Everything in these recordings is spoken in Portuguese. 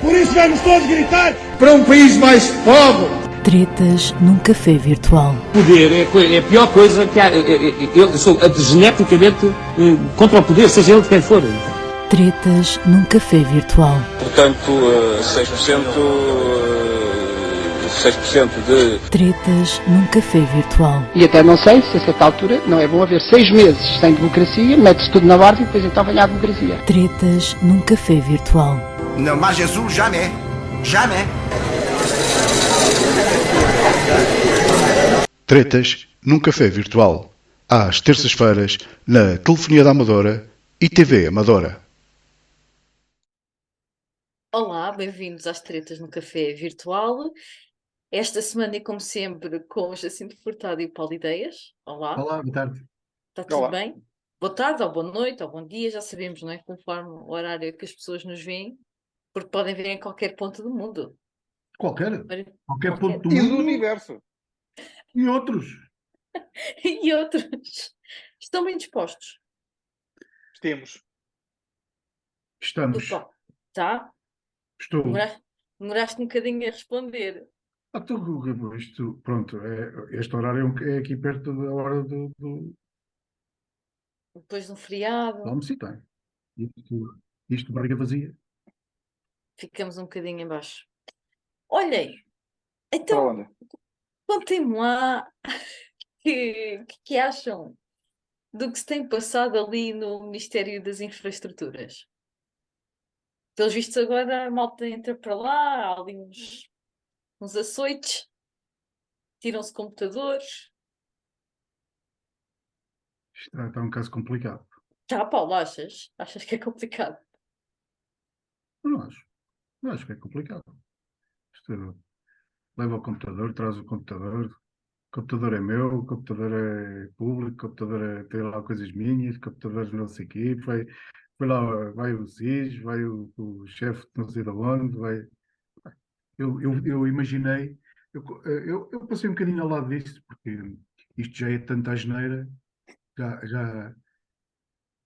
Por isso vamos todos gritar para um país mais pobre. Tretas num café virtual. Poder é a pior coisa que há. Eu sou geneticamente contra o poder, seja ele de quem for. Tretas num café virtual. Portanto, 6% de... Tretas num café virtual. E até não sei se a certa altura não é bom haver 6 meses sem democracia, mete-se tudo na ordem e depois então vem a democracia. Tretas num café virtual. Não, mas Jesus, jamais. Jamais. Tretas num café virtual. Às terças-feiras, na Telefonia da Amadora e TV Amadora. Olá, bem-vindos às Tretas no Café Virtual. Esta semana, e como sempre, com o Jacinto Furtado e o Paulo Ideias. Olá. Olá, boa tarde. Está tudo bem? Boa tarde, ou boa noite, ou bom dia, já sabemos, não é? Conforme o horário que as pessoas nos veem, porque podem ver em qualquer ponto do mundo. Qualquer ponto do E mundo. do universo. E outros. E outros. Estão bem dispostos? Estamos. Tá? Estou. Demoraste um bocadinho a responder. Isto, pronto, este horário é aqui perto da hora do Depois de um feriado. almoço, tem. Isto de barriga vazia. Ficamos um bocadinho em baixo. Olhem, então, contem-me lá que acham do que se tem passado ali no Ministério das Infraestruturas. Pelos vistos agora a malta entra para lá, há ali uns açoites, tiram-se computadores. Isto está um caso complicado. Já, Paulo, achas? Achas que é complicado? Não acho. Não acho que é complicado. Isto, leva o computador, traz o computador. O computador é meu, o computador é público, o computador tem lá coisas minhas, o computador não sei o quê, vai lá, vai o SIS, vai o chefe de não sei de onde, vai... Eu imaginei, eu passei um bocadinho ao lado disto, porque isto já é tanta asneira,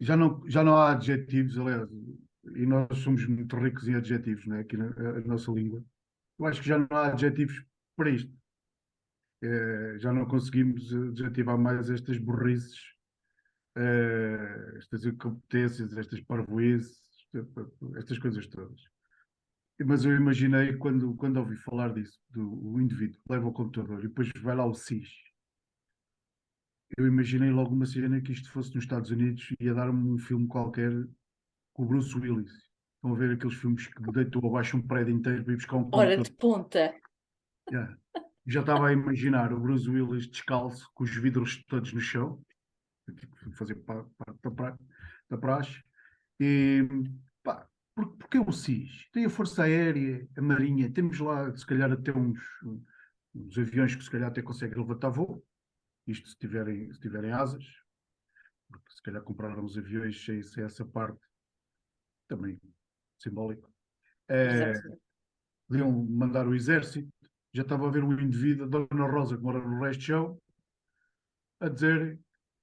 já não há adjetivos, aliás, e nós somos muito ricos em adjetivos, né, aqui na nossa língua. Eu acho que já não há adjetivos para isto. Já não conseguimos adjetivar mais estas burrices, estas incompetências, estas parvoices, estas coisas todas. Mas eu imaginei, quando ouvi falar disso, do indivíduo que leva o computador e depois vai lá o SIS, eu imaginei logo uma cena que isto fosse nos Estados Unidos e ia dar-me um filme qualquer com o Bruce Willis. Estão a ver aqueles filmes que deitam abaixo um prédio inteiro para ir buscar um computador. Hora de ponta. Yeah. Já estava a imaginar o Bruce Willis descalço, com os vidros todos no chão, fazer parte da praxe. E pá, porque o SIS? Tem a Força Aérea, a Marinha, temos lá, se calhar, até uns aviões que se calhar até conseguem levantar voo, isto se tiverem asas, porque se calhar compraram os aviões sem essa parte também simbólico. Podiam mandar o exército. Já estava a ver o indivíduo, a Dona Rosa, que mora no resto de chão, a dizer: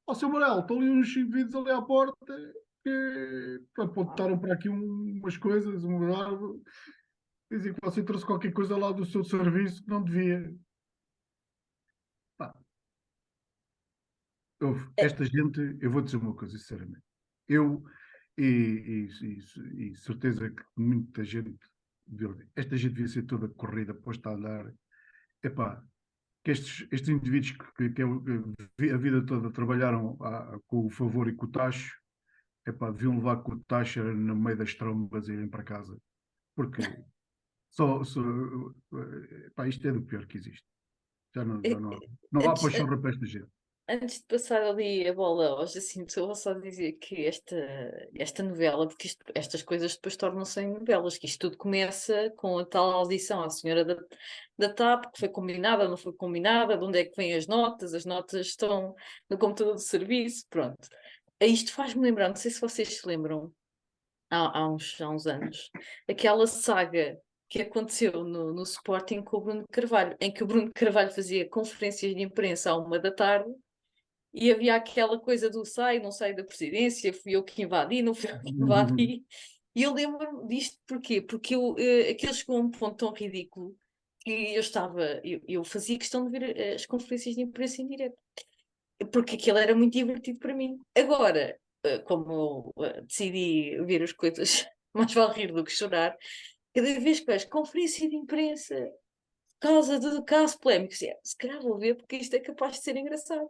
ó, seu Morel, estão ali uns indivíduos ali à porta que apontaram para aqui umas coisas, uma árvore, dizem que você trouxe qualquer coisa lá do seu serviço que não devia. Pá. Esta gente, eu vou dizer uma coisa, sinceramente. Eu, e certeza que muita gente, esta gente devia ser toda corrida, posta a andar. Epá, que estes indivíduos que a vida toda trabalharam com o favor e com o tacho, epá, deviam levar com o tacho no meio das trombas e irem para casa. Porque epá, isto é do pior que existe. Já não há paixão para esta gente. Antes de passar ali a bola ao Jacinto, eu vou só dizer que esta novela, porque estas coisas depois tornam-se em novelas, que isto tudo começa com a tal audição à senhora da TAP, que foi combinada, não foi combinada, de onde é que vêm as notas estão no computador do serviço, pronto. Isto faz-me lembrar, não sei se vocês se lembram, há uns anos, aquela saga que aconteceu no Sporting com o Bruno Carvalho, em que o Bruno Carvalho fazia conferências de imprensa à 1 da tarde, e havia aquela coisa do não sai da presidência, fui eu que invadi, não fui eu que invadi, E eu lembro-me disto porquê? Porque aquilo chegou a um ponto tão ridículo que eu fazia questão de ver as conferências de imprensa em direto, porque aquilo era muito divertido para mim. Agora, como eu decidi ver as coisas, mais vale rir do que chorar, cada vez que vejo conferência de imprensa, causa de caso polémico, se calhar vou ver porque isto é capaz de ser engraçado.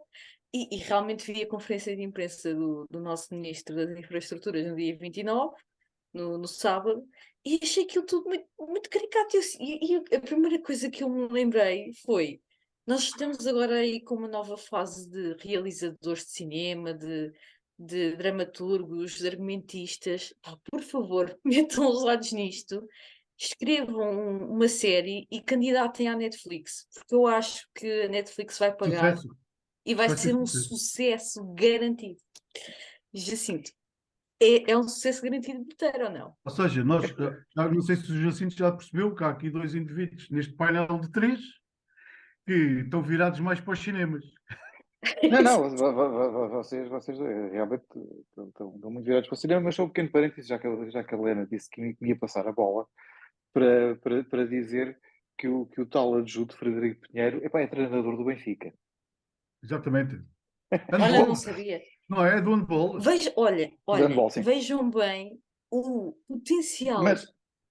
E realmente vi a conferência de imprensa do nosso Ministro das Infraestruturas no dia 29, no sábado, e achei aquilo tudo muito, muito caricato. E a primeira coisa que eu me lembrei foi: nós estamos agora aí com uma nova fase de realizadores de cinema, de dramaturgos, de argumentistas. Pá, por favor, metam os olhos nisto, escrevam uma série e candidatem à Netflix, porque eu acho que a Netflix vai pagar Sucesso. e vai Vai ser ser um sucesso. sucesso garantido. Jacinto, é um sucesso garantido de bilheteiro ou não? Ou seja, nós, já não sei se o Jacinto já percebeu que há aqui dois indivíduos neste painel de três que estão virados mais para os cinemas. Não, vocês realmente estão muito virados para o cinema, mas só um pequeno parênteses, já que a Helena disse que me ia passar a bola, para dizer que o tal adjunto Frederico Pinheiro é treinador do Benfica. Exatamente. Olha, Handball, não sabia. não é? Do handball. Olha, De handball, sim. vejam bem o potencial Mas,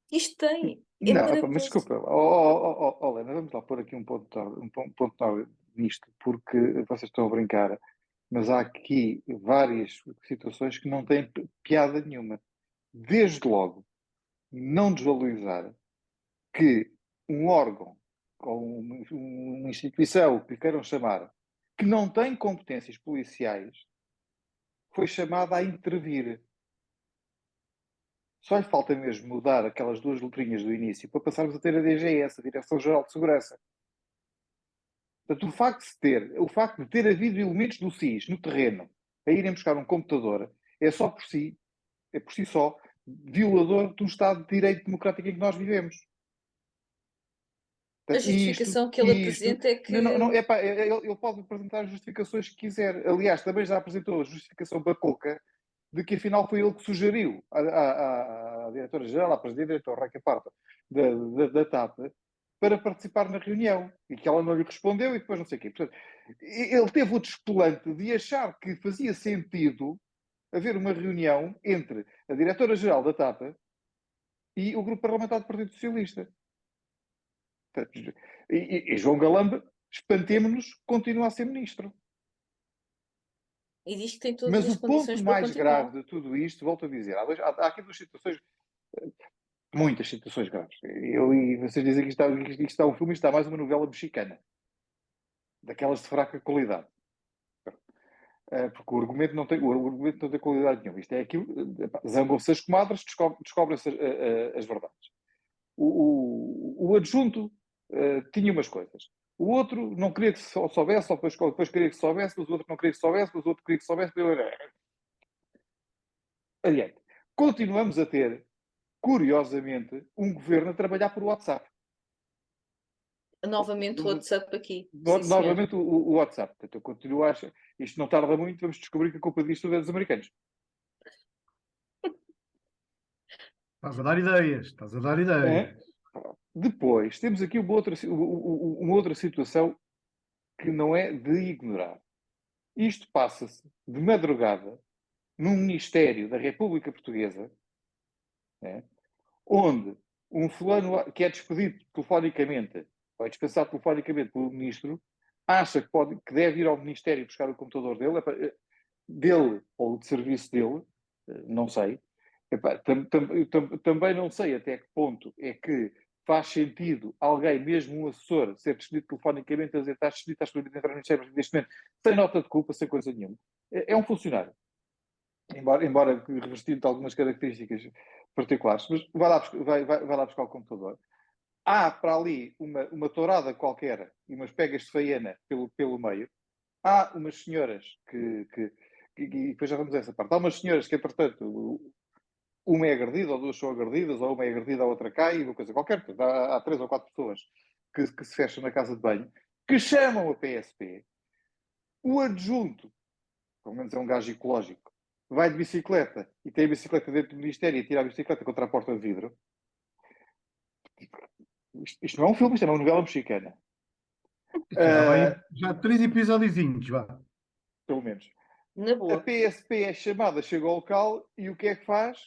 que isto tem. É não, mas maravilhoso. desculpa, Helena, vamos lá pôr aqui um ponto de ordem nisto, porque vocês estão a brincar, mas há aqui várias situações que não têm piada nenhuma. Desde logo, não desvalorizar que um órgão ou uma instituição, que queiram chamar, que não tem competências policiais, foi chamada a intervir. Só lhe falta mesmo mudar aquelas duas letrinhas do início para passarmos a ter a DGS, a Direção-Geral de Segurança. Portanto, o facto de ter havido elementos do SIS no terreno a irem buscar um computador é por si só, violador de um Estado de Direito democrático em que nós vivemos. A justificação que ele apresenta é que... Ele pode apresentar as justificações que quiser. Aliás, também já apresentou a justificação bacoca de que afinal foi ele que sugeriu à diretora-geral, à presidente, ao Raquel Parta, da TAP, para participar na reunião. E que ela não lhe respondeu e depois não sei o quê. Portanto, ele teve o desplante de achar que fazia sentido haver uma reunião entre a diretora-geral da TAP e o grupo parlamentar do Partido Socialista. E João Galamba, espantemo-nos, continua a ser ministro. E diz que tem todas Mas as o condições ponto para mais continuar. grave de tudo isto, volto a dizer, há aqui duas situações, muitas situações graves. E vocês dizem que isto está um filme, isto está mais uma novela mexicana, daquelas de fraca qualidade. Porque o argumento não tem qualidade nenhuma. Isto é aquilo, zangam-se as comadres, descobrem-se as verdades. O adjunto tinha umas coisas. O outro não queria que soubesse, ou depois queria que soubesse, mas o outro não queria que soubesse, mas o outro queria que soubesse. Adiante. Continuamos a ter, curiosamente, um governo a trabalhar por WhatsApp. Novamente o WhatsApp aqui. Novamente o WhatsApp. Portanto, eu continuo a achar, isto não tarda muito, vamos descobrir que a culpa disto é dos americanos. Estás a dar ideias. Depois, temos aqui uma outra situação que não é de ignorar. Isto passa-se de madrugada num Ministério da República Portuguesa, onde um fulano que é despedido telefonicamente, ou é dispensado telefonicamente pelo Ministro, acha que deve ir ao Ministério buscar o computador dele ou de serviço dele, não sei. Também não sei até que ponto é que faz sentido alguém, mesmo um assessor, ser despedido telefonicamente a dizer estás despedido, estás proibido de entrar no Ministério neste momento, sem nota de culpa, sem coisa nenhuma. É um funcionário. Embora revestido de algumas características particulares, mas vai lá buscar o computador. Há para ali uma tourada qualquer e umas pegas de faiana pelo meio. Há umas senhoras e depois já vamos a essa parte. Há umas senhoras que, entretanto, uma é agredida, ou duas são agredidas, ou uma é agredida, a outra cai, uma coisa qualquer. Há 3 ou 4 pessoas que se fecham na casa de banho, que chamam a PSP. O adjunto, pelo menos é um gajo ecológico, vai de bicicleta e tem a bicicleta dentro do Ministério e tira a bicicleta contra a porta de vidro. Isto não é um filme, isto é uma novela mexicana. Já 3 episódiozinhos, vá. Pelo menos. Na A boa. PSP é chamada, chega ao local e o que é que faz?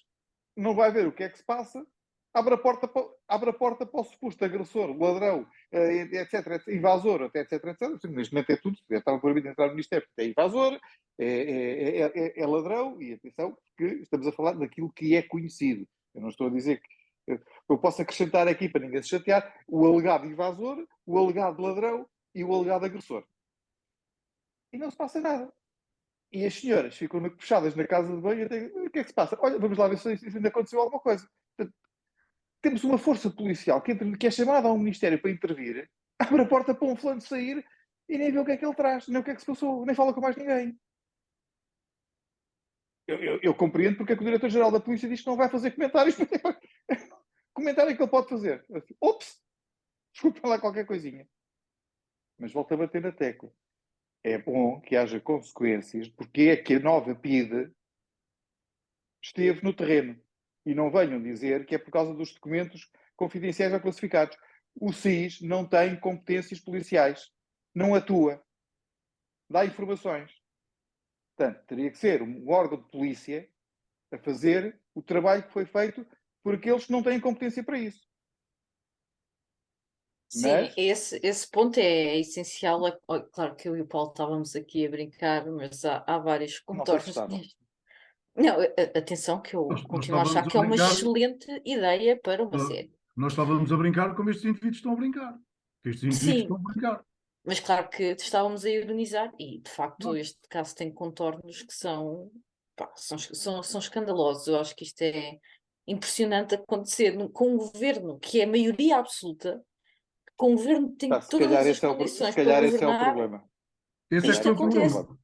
Não vai ver o que é que se passa, abre a porta para o suposto agressor, ladrão, etc, invasor, etc. Neste momento é tudo, já estava proibido de entrar no Ministério, porque é invasor, é ladrão, e atenção, porque estamos a falar daquilo que é conhecido. Eu não estou a dizer que... Eu posso acrescentar aqui, para ninguém se chatear, o alegado invasor, o alegado ladrão e o alegado agressor. E não se passa nada. E as senhoras ficam puxadas na casa de banho e até, o que é que se passa? Olha, vamos lá ver se ainda aconteceu alguma coisa. Portanto, temos uma força policial que é chamada ao Ministério para intervir, abre a porta para um fulano sair e nem vê o que é que ele traz, nem o que é que se passou, nem fala com mais ninguém. Eu compreendo porque é que o Diretor-Geral da Polícia diz que não vai fazer comentários. Comentário que ele pode fazer. Ops! Desculpa lá qualquer coisinha. Mas volta a bater na tecla. É bom que haja consequências, porque é que a nova PIDE esteve no terreno. E não venham dizer que é por causa dos documentos confidenciais ou classificados. O SIS não tem competências policiais. Não atua. Dá informações. Portanto, teria que ser um órgão de polícia a fazer o trabalho que foi feito por aqueles que não têm competência para isso. Sim, Mas... esse ponto é essencial. Claro que eu e o Paulo estávamos aqui a brincar, mas há vários Não sei se contornos estavam. nisto. Não, atenção que eu Nós continuo a achar estávamos que é a uma brincar. excelente ideia para uma série. Nós estávamos a brincar como estes indivíduos estão a brincar. Estes indivíduos Sim, estão a brincar. mas claro que estávamos a ironizar e, de facto, Não. este caso tem contornos que são escandalosos. Eu acho que isto é impressionante acontecer com um governo que é maioria absoluta, com um governo que tem Se todas calhar as esse é o condições para calhar esse é o governar, problema. Esse é que isto foi o acontece. problema.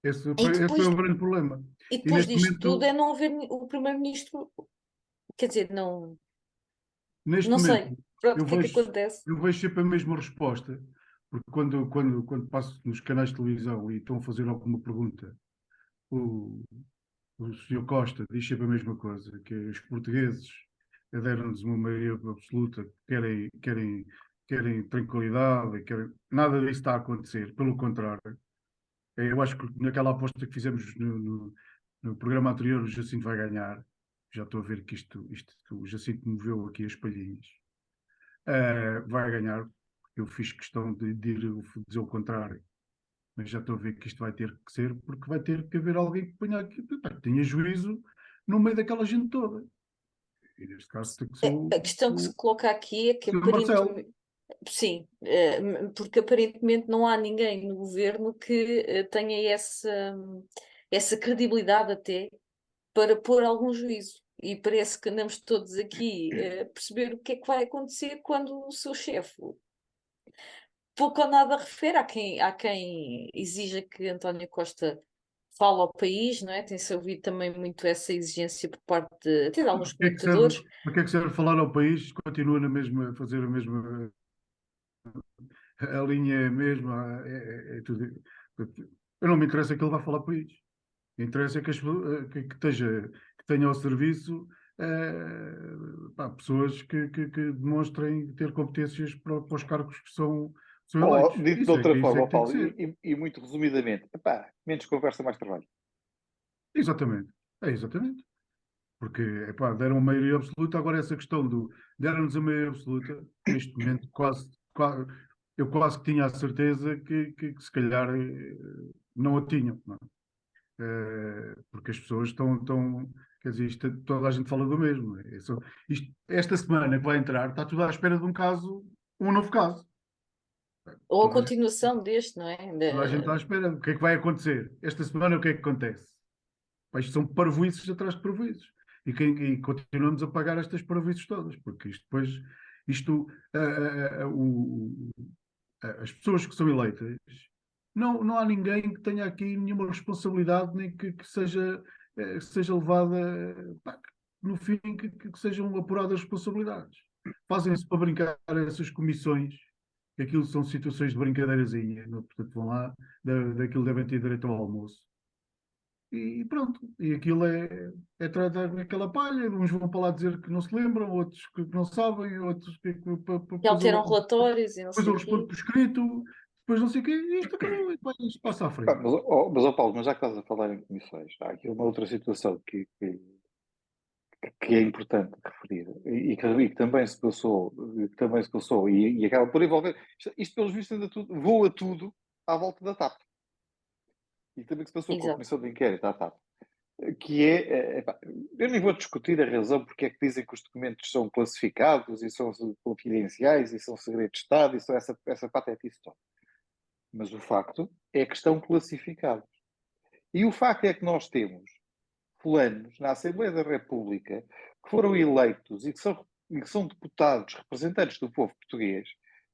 Esse E foi o depois, grande problema. e E depois neste disto tudo momento, é não haver o primeiro-ministro, quer dizer, não neste sei. momento, Pronto, eu o que é que vejo, acontece? eu vejo sempre a mesma resposta. Porque quando passo nos canais de televisão e estão a fazer alguma pergunta, o Sr. Costa diz sempre a mesma coisa, que os portugueses deram-nos uma maioria absoluta, querem tranquilidade, nada disso está a acontecer, pelo contrário. Eu acho que naquela aposta que fizemos no programa anterior, o Jacinto vai ganhar. Já estou a ver que o Jacinto moveu aqui as palhinhas. Vai ganhar, porque eu fiz questão de dizer o contrário. Mas já estou a ver que isto vai ter que ser, porque vai ter que haver alguém que ponha aqui, que tenha juízo no meio daquela gente toda. E neste caso tem que ser A questão que se coloca aqui é que o Marcelo. aparentemente, sim, porque aparentemente não há ninguém no governo que tenha essa credibilidade até para pôr algum juízo. E parece que andamos todos aqui a perceber o que é que vai acontecer quando o seu chefe pouco ou nada refere. Há quem exija que António Costa fale ao país, não é? Tem-se ouvido também muito essa exigência por parte até de alguns comentadores. Para que é que serve falar ao país? Continua na mesma, a fazer a mesma. A linha é a mesma, é tudo. Eu não me interessa que ele vá falar para país. Interessa que tenha ao serviço pessoas que demonstrem ter competências para os cargos que são eleitos. Dito de outra Isso é forma, que tem Paulo, que ser. e muito resumidamente, menos conversa, mais trabalho. Exatamente. É exatamente. Porque deram a maioria absoluta, agora essa questão deram-nos a maioria absoluta, neste momento eu quase que tinha a certeza que se calhar não a tinham. Não é? Porque as pessoas estão quer dizer, toda a gente fala do mesmo. Esta semana que vai entrar, está tudo à espera de um novo caso. Ou a continuação deste, não é? Toda a gente está à espera. O que é que vai acontecer? Esta semana o que é que acontece? Isto são parvoíces atrás de parvoíces. E continuamos a pagar estas parvoíces todas, porque isto depois, as pessoas que são eleitas, não há ninguém que tenha aqui nenhuma responsabilidade, nem que seja levada, no fim, que sejam apuradas responsabilidades. Fazem-se para brincar essas comissões, que aquilo são situações de brincadeirazinha, portanto vão lá, daquilo devem ter direito ao almoço. e pronto. E aquilo é tratar aquela palha, uns vão para lá dizer que não se lembram, outros que não sabem, outros que Que alteram relatórios e não depois sei eu o respondo quê. por escrito, depois não sei o quê, e isto acabou, e depois isto passa à frente. Ó Paulo, mas já que estás a falar em comissões, há aqui uma outra situação que é importante referir e que também se passou, e acaba por envolver. Isto pelos vistos, ainda voa tudo à volta da TAP. E também que se passou com a Exato. Comissão de Inquérito à TAP. Que epá, eu nem vou discutir a razão porque é que dizem que os documentos são classificados e são confidenciais e são segredo de Estado e são essa patetice toda. Mas o facto é que estão classificados. E o facto é que nós temos fulanos na Assembleia da República que foram eleitos e que são deputados, representantes do povo português,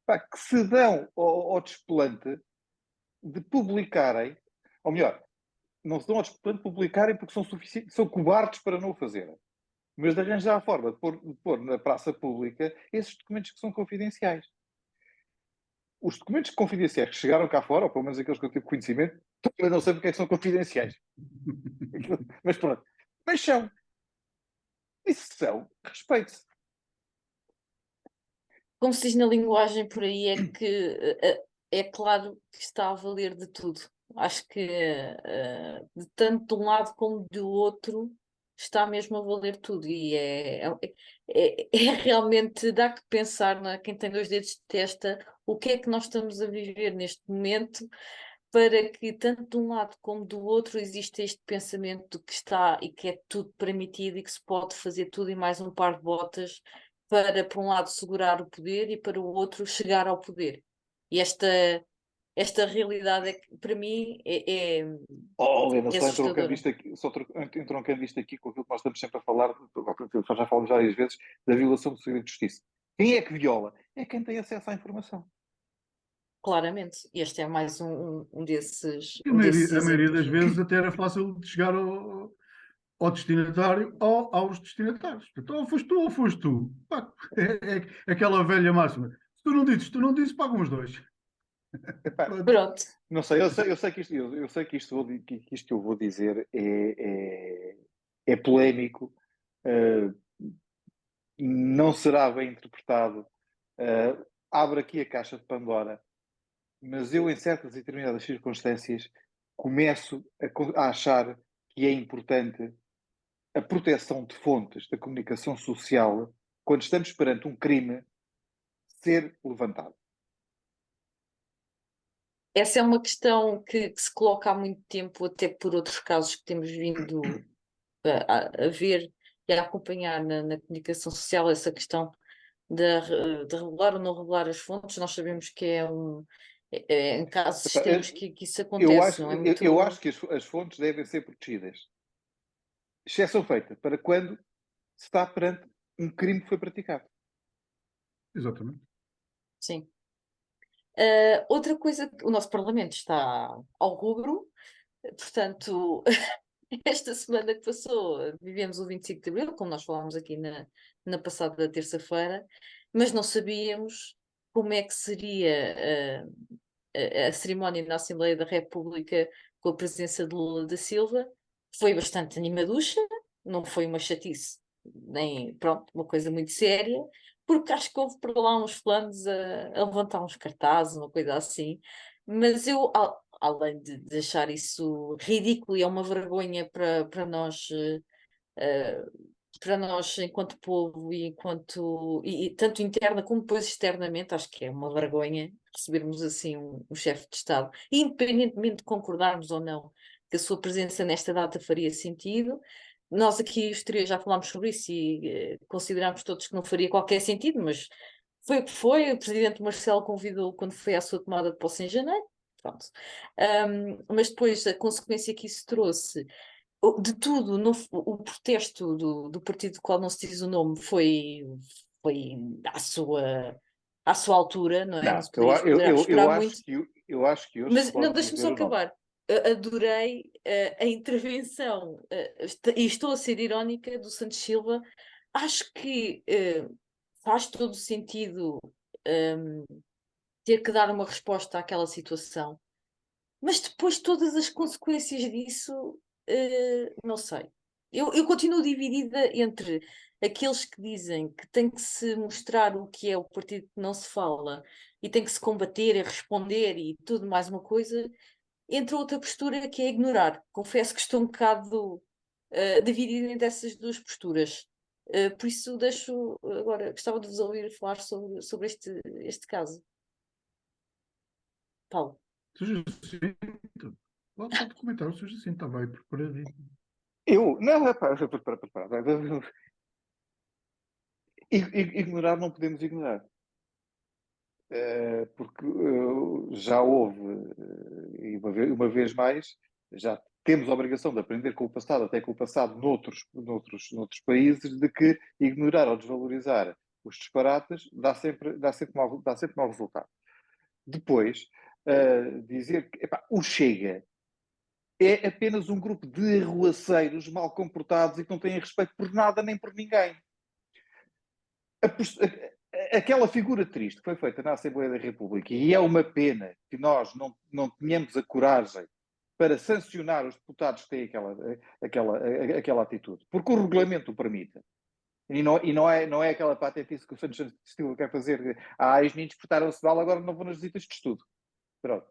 pá, que se dão ao desplante de publicarem, ou melhor, não se dão ao desplante de publicarem porque são cobardes para não o fazerem, mas de arranjar a forma de pôr na praça pública esses documentos que são confidenciais. Os documentos confidenciais que chegaram cá fora, ou pelo menos aqueles que eu tive conhecimento, eu não sei porque é que são confidenciais. Mas pronto. Mas são. E se são, respeite-se. Como se diz na linguagem por aí, é que é claro que está a valer de tudo. Acho que de tanto de um lado como do outro está mesmo a valer tudo. E é realmente, dá que pensar, não é? Quem tem 2 dedos de testa, o que é que nós estamos a viver neste momento para que tanto de um lado como do outro exista este pensamento de que está e que é tudo permitido e que se pode fazer tudo e mais um par de botas para, por um lado, segurar o poder e para o outro chegar ao poder. E esta realidade, para mim, Helena, só entrou um assustadora. cambista aqui, entrou um cambista aqui com aquilo que nós estamos sempre a falar, já falamos várias vezes, da violação do segredo de justiça. Quem é que viola? É quem tem acesso à informação. Claramente, este é mais um desses, E um desses a maioria das exemplos. vezes até era fácil de chegar ao destinatário ou aos destinatários. Então, ou foste tu ou foste tu. Pá, é aquela velha máxima. Se tu não dizes, pagam os dois. Pronto. Pronto. Não sei, eu sei que isto que eu vou dizer é polémico, não será bem interpretado, abre aqui a caixa de Pandora, mas eu, em certas e determinadas circunstâncias, começo a achar que é importante a proteção de fontes da comunicação social quando estamos perante um crime ser levantado. Essa é uma questão que se coloca há muito tempo, até por outros casos que temos vindo a ver e a acompanhar na comunicação social, essa questão de revelar ou não revelar as fontes. Nós sabemos que em casos extremos que isso acontece, não é muito... Eu acho que as fontes devem ser protegidas. Exceção feita para quando se está perante um crime que foi praticado. Exatamente. Sim. Outra coisa, o nosso Parlamento está ao rubro, portanto, esta semana que passou, vivemos o 25 de Abril, como nós falámos aqui na passada terça-feira, mas não sabíamos como é que seria a cerimónia na Assembleia da República com a presença de Lula da Silva. Foi bastante animaducha, não foi uma chatice, nem, pronto, uma coisa muito séria, porque acho que houve por lá uns planos a levantar uns cartazes, uma coisa assim, mas eu, além de achar isso ridículo e é uma vergonha para nós, enquanto povo e enquanto e tanto interna como depois externamente, acho que é uma vergonha recebermos assim um chefe de Estado, independentemente de concordarmos ou não que a sua presença nesta data faria sentido. Nós aqui os três já falámos sobre isso e considerámos todos que não faria qualquer sentido, mas foi o que foi. O presidente Marcelo convidou quando foi à sua tomada de posse em janeiro, pronto. Mas depois a consequência que isso trouxe de tudo, o protesto do partido do qual não se diz o nome foi à sua altura, não é? Não se poderia esperar muito. Eu acho que hoje Mas se não, pode deixa-me dizer só o nome. acabar. Adorei a intervenção, e estou a ser irónica, do Santos Silva. Acho que faz todo sentido ter que dar uma resposta àquela situação, mas depois todas as consequências disso não sei. Eu continuo dividida entre aqueles que dizem que tem que se mostrar o que é o partido que não se fala e tem que se combater e responder e tudo mais uma coisa, entre outra postura que é ignorar. Confesso que estou um bocado dividida entre essas duas posturas. Por isso agora, gostava de vos ouvir falar sobre este caso. Paulo. Sr. Jacinto, pode comentar, o Sr. Jacinto estava aí preparadíssimo. Não, para. Ignorar não podemos ignorar. Porque já houve, e uma vez mais, já temos a obrigação de aprender com o passado, até com o passado noutros países, de que ignorar ou desvalorizar os disparates dá sempre mau resultado. Depois, dizer que o Chega é apenas um grupo de arruaceiros mal comportados e que não têm respeito por nada nem por ninguém. Aquela figura triste que foi feita na Assembleia da República, e é uma pena que nós não tenhamos a coragem para sancionar os deputados que têm aquela atitude, porque o regulamento o permite. E não é aquela patetice que o Santos Silva quer fazer. Os meninos portaram-se mal, agora não vão nas visitas de estudo. Pronto.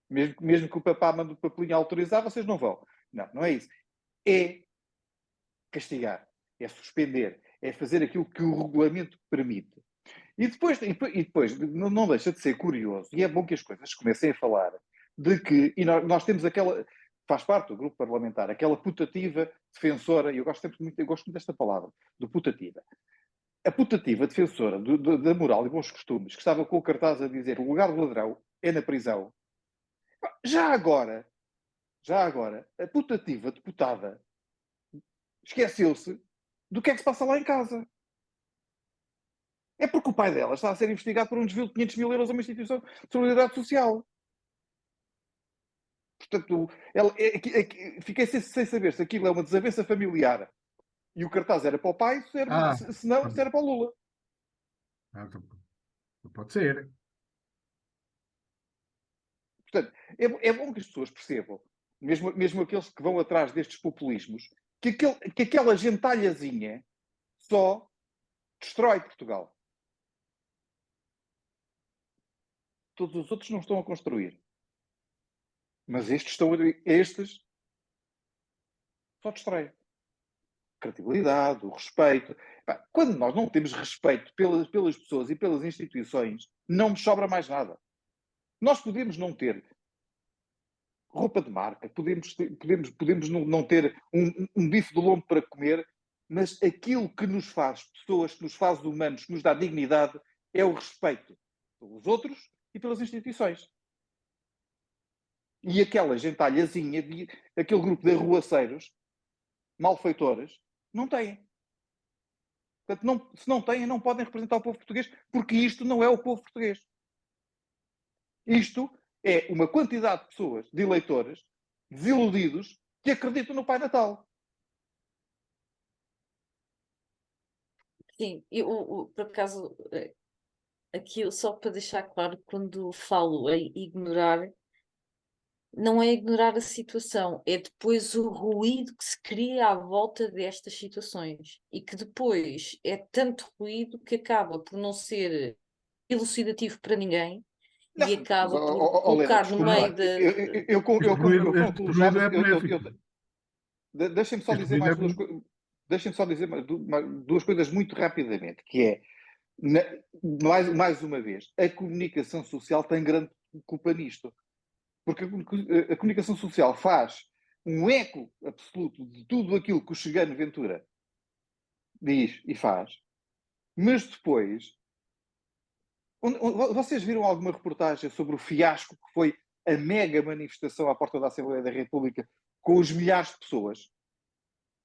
Mesmo que o papá mande o papelinho a autorizar, vocês não vão. Não é isso. É castigar, é suspender, é fazer aquilo que o regulamento permite. E depois não deixa de ser curioso, e é bom que as coisas comecem a falar, de que, e nós temos aquela, faz parte do grupo parlamentar, aquela putativa defensora, e eu gosto muito desta palavra, do putativa. A putativa defensora da moral e bons costumes, que estava com o cartaz a dizer o lugar do ladrão é na prisão. Já agora, a putativa deputada esqueceu-se do que é que se passa lá em casa. É porque o pai dela está a ser investigado por um desvio de 500 mil euros a uma instituição de solidariedade social. Portanto, fiquei sem saber se aquilo é uma desavença familiar e o cartaz era para o pai, se era para o Lula. Pode ser. Portanto, é bom que as pessoas percebam, mesmo aqueles que vão atrás destes populismos, que aquela gentalhazinha só destrói Portugal. Todos os outros não estão a construir. Mas estes só destroem. Credibilidade, o respeito. Quando nós não temos respeito pelas pessoas e pelas instituições, não nos sobra mais nada. Nós podemos não ter roupa de marca, podemos não ter um bife do lombo para comer, mas aquilo que nos faz pessoas, que nos faz humanos, que nos dá dignidade, é o respeito pelos outros e pelas instituições. E aquela gentalhazinha, aquele grupo de arruaceiros, malfeitores, não têm. Portanto, se não têm, não podem representar o povo português, porque isto não é o povo português. Isto é uma quantidade de pessoas, de eleitores, desiludidos, que acreditam no Pai Natal. Sim, por acaso, aqui só para deixar claro, quando falo em ignorar, não é ignorar a situação, é depois o ruído que se cria à volta destas situações e que depois é tanto ruído que acaba por não ser elucidativo para ninguém e acaba por colocar no meio da... Deixem-me só dizer mais duas coisas. Deixem-me só dizer duas coisas muito rapidamente, que é, mais uma vez, a comunicação social tem grande culpa nisto. Porque a comunicação social faz um eco absoluto de tudo aquilo que o Chegano Ventura diz e faz, mas depois... Vocês viram alguma reportagem sobre o fiasco que foi a mega manifestação à porta da Assembleia da República com os milhares de pessoas?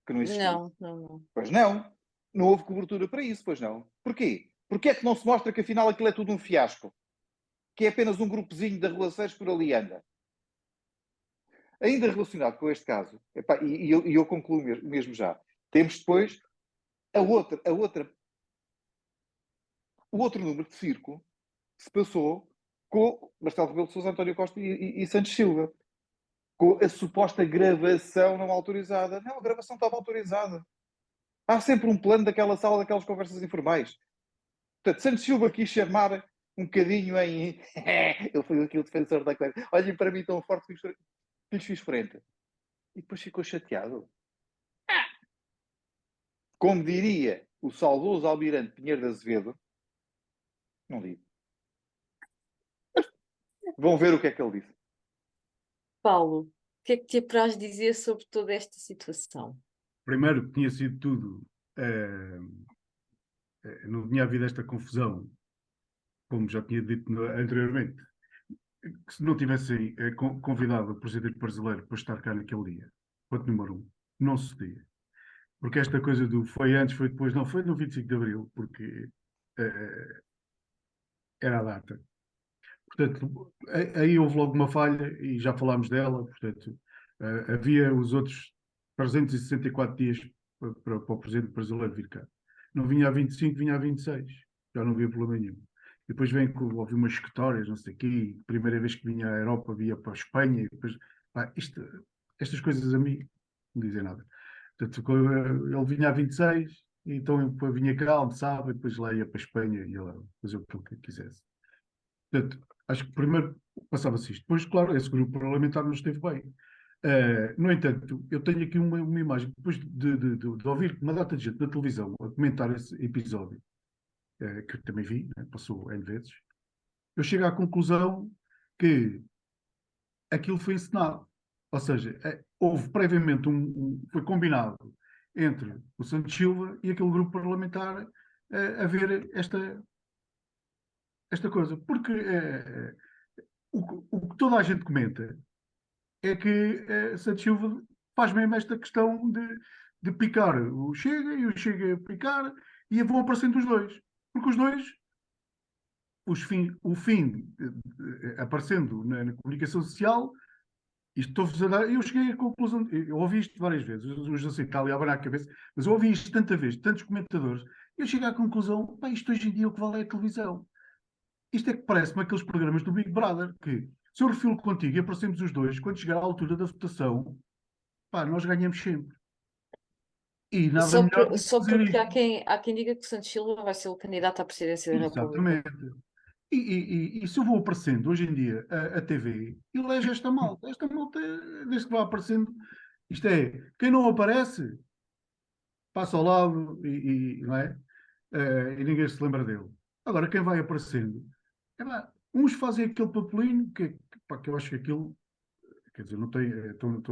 Que não existiam. Não. Pois não. Não houve cobertura para isso, pois não. Porquê? Porque é que não se mostra que afinal aquilo é tudo um fiasco? Que é apenas um grupozinho de arruaceiros por ali anda? Ainda relacionado com este caso, e eu concluo mesmo já, temos depois o outro número de circo que se passou com Marcelo Rebelo de Sousa, António Costa e Santos Silva. com a suposta gravação não autorizada. Não, a gravação estava autorizada. Há sempre um plano daquela sala, daquelas conversas informais. Portanto, Santos Silva quis chamar um bocadinho em... Ele foi aquele defensor da coisa. Olhem para mim tão forte que lhes fiz frente. E depois ficou chateado. Como diria o saudoso Almirante Pinheiro de Azevedo, não digo. Vão ver o que é que ele disse. Paulo, o que é que te apraz dizer sobre toda esta situação? Primeiro, tinha sido tudo. Não tinha havido esta confusão, como já tinha dito anteriormente, que se não tivessem convidado o presidente brasileiro para estar cá naquele dia, ponto número 1, não sucedia. Porque esta coisa do foi antes, foi depois, não, foi no 25 de Abril, porque era a data. Portanto, aí houve logo uma falha e já falámos dela. Portanto, havia os outros 364 dias para o presidente brasileiro vir cá. Não vinha a 25, vinha a 26. Já não havia problema nenhum. E depois houve umas escritórias, não sei o quê. Primeira vez que vinha à Europa, vinha para a Espanha. E depois, estas coisas a mim não dizem nada. Portanto, ele vinha a 26, e então eu vinha cá, almoçava, e depois lá ia para a Espanha e ia lá fazer o que ele quisesse. Portanto, acho que primeiro passava-se isto. Depois, claro, esse grupo parlamentar não esteve bem. No entanto, eu tenho aqui uma imagem, depois de ouvir uma data de gente na televisão a comentar esse episódio, que eu também vi, né, passou N vezes, eu chego à conclusão que aquilo foi encenado. Ou seja, houve previamente foi combinado entre o Santos Silva e aquele grupo parlamentar a ver esta coisa. Porque o que toda a gente comenta é que Santos Silva faz mesmo esta questão de picar o Chega e o Chega picar e vão aparecendo os dois. Porque os dois, o fim aparecendo na comunicação social, isto estou-vos a dar, eu cheguei à conclusão, eu ouvi isto várias vezes, os da Cital ali a abanar a cabeça, mas eu ouvi isto tanta vez, tantos comentadores, eu cheguei à conclusão, pá, isto hoje em dia o que vale é a televisão. Isto é que parece-me aqueles programas do Big Brother, que se eu refiro contigo e aparecemos os dois, quando chegar à altura da votação, pá, nós ganhamos sempre. E nada Só, melhor do que só fazer porque isto. há quem diga que o Santos Silva vai ser o candidato à presidência da República. Exatamente. E se eu vou aparecendo hoje em dia a TV, elege esta malta. Esta malta, desde que vai aparecendo, isto é, quem não aparece, passa ao lado não é? E ninguém se lembra dele. Agora, quem vai aparecendo, uns fazem aquele papelinho que eu acho que aquilo, quer dizer, não tem, estão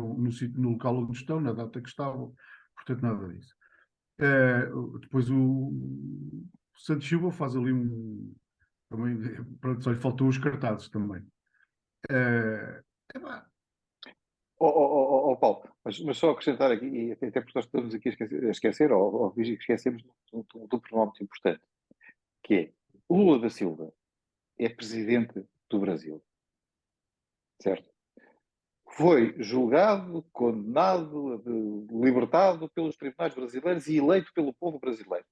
no local onde estão, na data que estavam, portanto, nada disso. Depois o Santos Silva faz ali também, pronto, só lhe faltou os cartazes também. Paulo, mas só acrescentar aqui, e até porque nós estamos aqui a esquecer ou esquecemos de um pronome muito importante, que é o Lula da Silva é presidente do Brasil, certo? Foi julgado, condenado, libertado pelos tribunais brasileiros e eleito pelo povo brasileiro.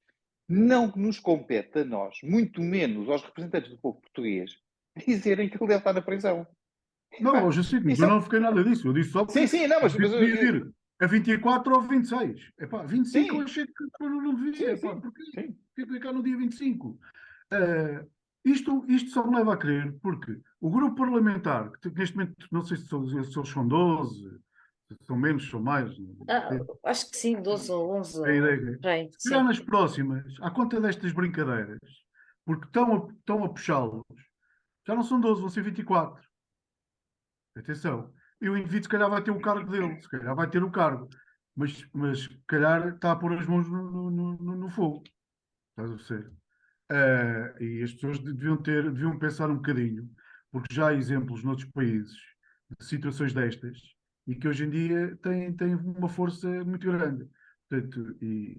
Não nos compete a nós, muito menos aos representantes do povo português, dizerem que ele deve estar na prisão. Não, hoje sim, mas eu não fiquei nada disso. Eu disse só que sim, não, mas podia vir a 24 ou 26. 25 sim. eu achei que não devia. Porque fiquei cá no dia 25. Isto só me leva a crer, porque o grupo parlamentar, que neste momento, não sei se eles são 12, são menos, são mais. Acho que sim, 12 ou 11. Se calhar nas próximas, à conta destas brincadeiras, porque estão a puxá-los, já não são 12, vão ser 24. Atenção. E o indivíduo, se calhar, vai ter o cargo dele, se calhar vai ter o cargo, mas se calhar está a pôr as mãos no fogo. Estás a ver? E as pessoas deviam pensar um bocadinho, porque já há exemplos noutros países de situações destas e que hoje em dia têm uma força muito grande. Portanto, e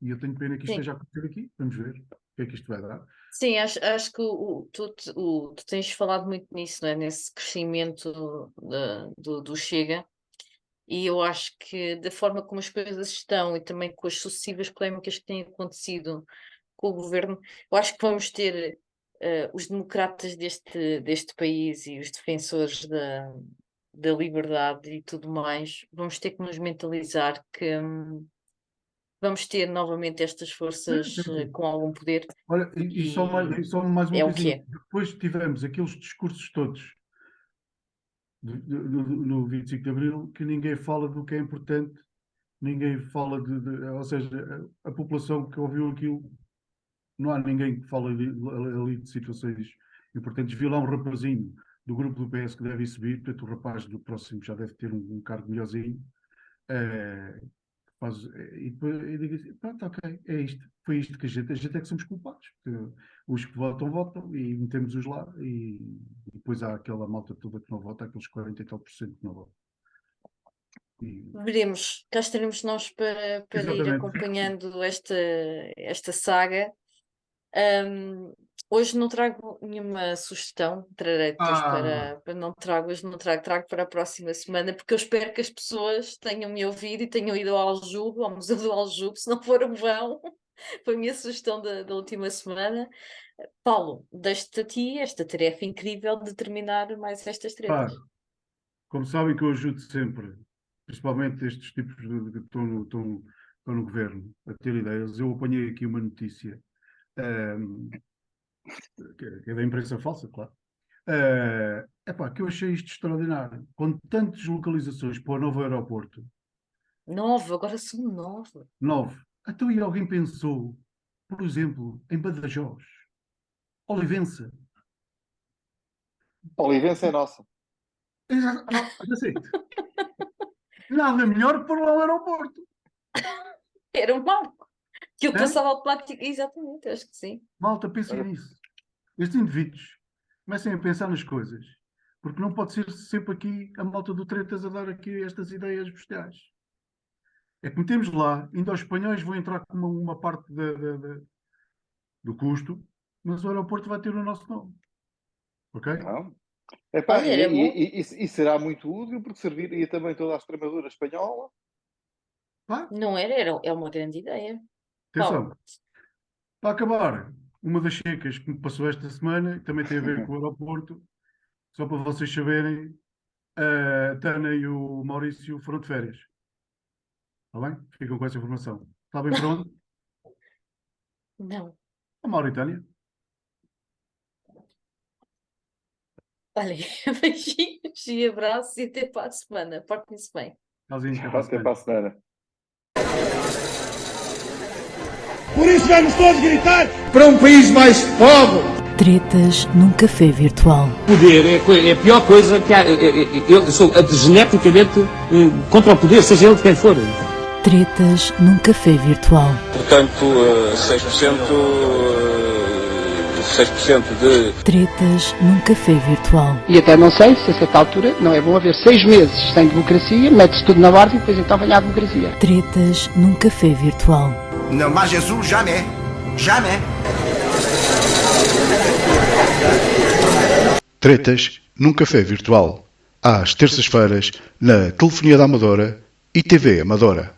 eu tenho pena que isto esteja a acontecer aqui. Vamos ver o que é que isto vai dar. Sim, acho que tu tens falado muito nisso, não é? Nesse crescimento do Chega, e eu acho que da forma como as coisas estão e também com as sucessivas polémicas que têm acontecido com o governo, eu acho que vamos ter os democratas deste país e os defensores da liberdade e tudo mais, vamos ter que nos mentalizar que vamos ter novamente estas forças com algum poder. Olha, e só mais uma é o que coisinha. é. Depois tivemos aqueles discursos todos no 25 de Abril que ninguém fala do que é importante, ninguém fala ou seja, a população que ouviu aquilo, não há ninguém que fale ali de situações importantes. Vi lá um rapazinho do grupo do PS que deve ir subir, portanto o rapaz do próximo já deve ter um cargo melhorzinho. E depois eu digo assim, pronto, ok, é isto, foi isto que a gente é que somos culpados. Os que votam e metemos-os lá e depois há aquela malta toda que não vota, aqueles 40 e tal % que não votam. Veremos, cá estaremos nós para ir Exatamente. acompanhando esta saga. Hoje não trago nenhuma sugestão, trarei depois hoje não trago para a próxima semana, porque eu espero que as pessoas tenham me ouvido e tenham ido ao Aljube, ao Museu do Aljube, se não foram, vão. Foi a minha sugestão da última semana. Paulo, deixo-te a ti esta tarefa incrível de terminar mais estas tretas. Como sabem que eu ajudo sempre, principalmente estes tipos que estão no governo, a ter ideias. Eu apanhei aqui uma notícia que é da imprensa falsa, claro. Que eu achei isto extraordinário. Com tantas localizações para o novo aeroporto. 9, agora são 9. 9. Então, e alguém pensou, por exemplo, em Badajoz, Olivença. Olivença é nossa. Nada melhor que para lá o aeroporto. Era um marco. Que eu passava automático. Exatamente, acho que sim. Malta, pensem nisso. Estes indivíduos comecem a pensar nas coisas. Porque não pode ser sempre aqui a malta do Tretas a dar aqui estas ideias bestiais. É que metemos lá, ainda os espanhóis vão entrar com uma parte do custo, mas o aeroporto vai ter o nosso nome. Ok? Não. E será muito útil porque serviria também toda a Extremadura espanhola. Não é uma grande ideia. Atenção. Para acabar, uma das secas que me passou esta semana, que também tem a ver com o aeroporto, só para vocês saberem, a Tana e o Maurício foram de férias. Está bem? Ficam com essa informação. Está bem pronto? Não. A Mauritânia. Olha, beijinhos e abraços e até para a semana. Portem-se bem. Até para a semana. Por isso vamos todos gritar para um país mais pobre. Tretas num café virtual. Poder é a pior coisa que há. Eu sou geneticamente contra o poder, seja ele de quem for. Tretas num café virtual. Portanto, 6% de... Tretas num café virtual. E até não sei se a certa altura não é bom haver 6 meses sem democracia, mete-se tudo na ordem e depois então vem a democracia. Tretas num café virtual. Não, mas Jesus, jamais. Jamais. Tretas num café virtual. Às terças-feiras, na Telefonia da Amadora e TV Amadora.